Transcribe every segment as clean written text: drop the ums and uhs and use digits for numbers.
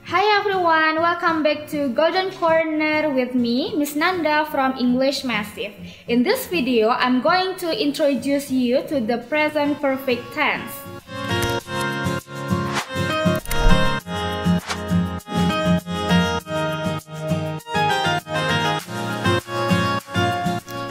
Hi everyone, welcome back to Golden Corner with me, Miss Nanda from English Massive. In this video, I'm going to introduce you to the present perfect tense.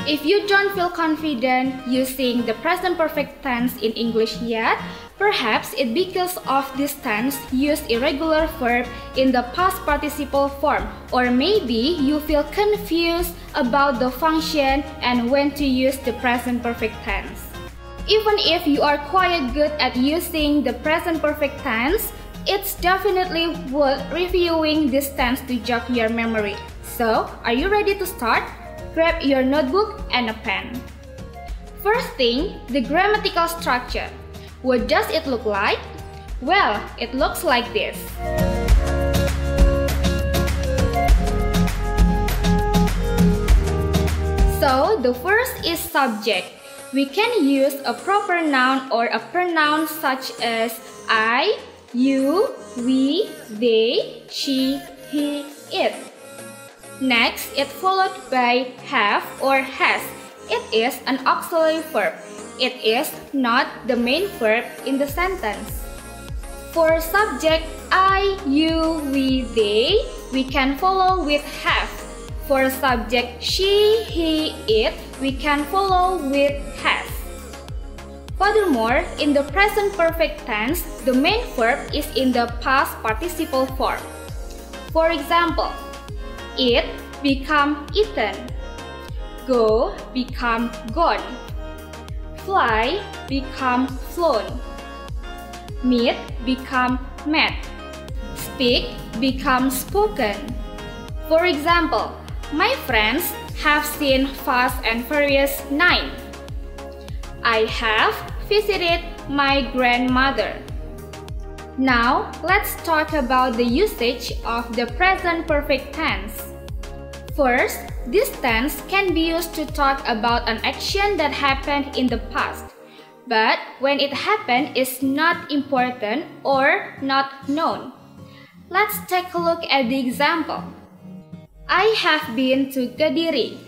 If you don't feel confident using the present perfect tense in English yet, perhaps it's because of this tense use irregular verb in the past participle form, or maybe you feel confused about the function and when to use the present perfect tense. Even if you are quite good at using the present perfect tense, it's definitely worth reviewing this tense to jog your memory. So, are you ready to start? Grab your notebook and a pen. First thing, the grammatical structure. What does it look like? Well, it looks like this. So, the first is subject. We can use a proper noun or a pronoun such as I, you, we, they, she, he, it. Next, it followed by have or has. It is an auxiliary verb. It is not the main verb in the sentence. For subject I, you, we, they, we can follow with have. For subject she, he, it, we can follow with has. Furthermore, in the present perfect tense, the main verb is in the past participle form. For example, eat become eaten, go become gone, fly become flown, meet become met, speak become spoken. For example, my friends have seen Fast and Furious 9. I have visited my grandmother. Now, let's talk about the usage of the present perfect tense. First, this tense can be used to talk about an action that happened in the past, but when it happened is not important or not known. Let's take a look at the example. I have been to Kediri.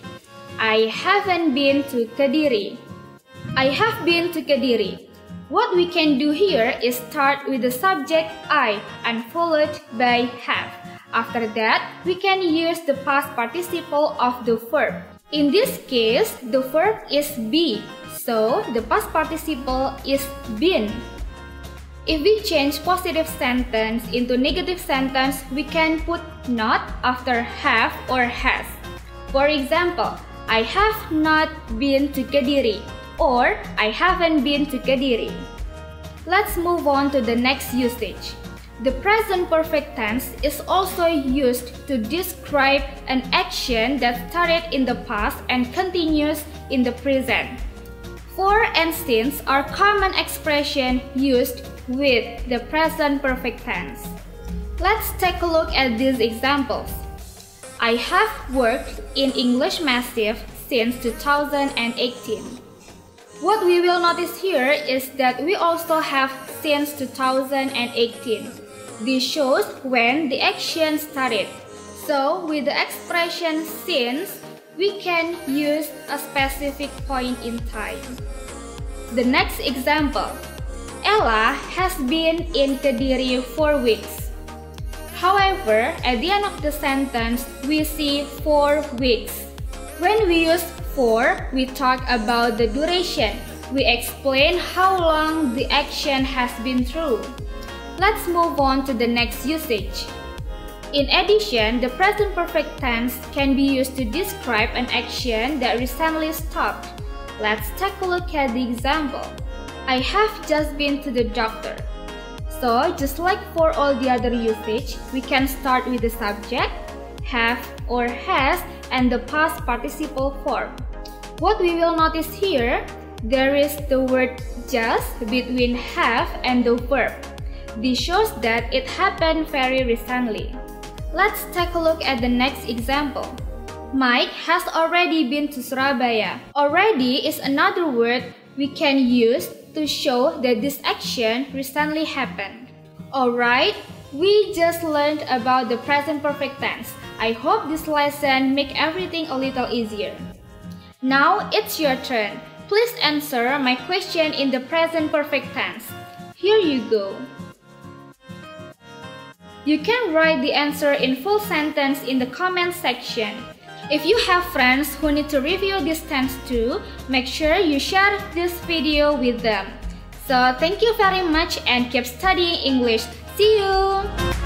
I haven't been to Kediri. I have been to Kediri. What we can do here is start with the subject I and followed by have. After that, we can use the past participle of the verb. In this case, the verb is be, so the past participle is been. If we change positive sentence into negative sentence, we can put not after have or has. For example, I have not been to Kediri, or I haven't been to Kediri. Let's move on to the next usage. The present perfect tense is also used to describe an action that started in the past and continues in the present. For and since are common expressions used with the present perfect tense. Let's take a look at these examples. I have worked in English Massive since 2018. What we will notice here is that we also have since 2018. This shows when the action started. So, with the expression since, we can use a specific point in time. The next example. Ella has been in Kediri for weeks. However, at the end of the sentence, we see 4 weeks. When we use for, we talk about the duration. We explain how long the action has been through. Let's move on to the next usage. In addition, the present perfect tense can be used to describe an action that recently stopped. Let's take a look at the example. I have just been to the doctor. So, just like for all the other usage, we can start with the subject, have or has, and the past participle form. What we will notice here, there is the word just between have and the verb. This shows that it happened very recently. Let's take a look at the next example. Mike has already been to Surabaya. Already is another word we can use to show that this action recently happened. Alright, We just learned about the present perfect tense. I hope this lesson make everything a little easier. Now it's your turn. Please answer my question in the present perfect tense. Here you go. You can write the answer in full sentence in the comment section. If you have friends who need to review this tense too, make sure you share this video with them. So thank you very much and keep studying English. See you!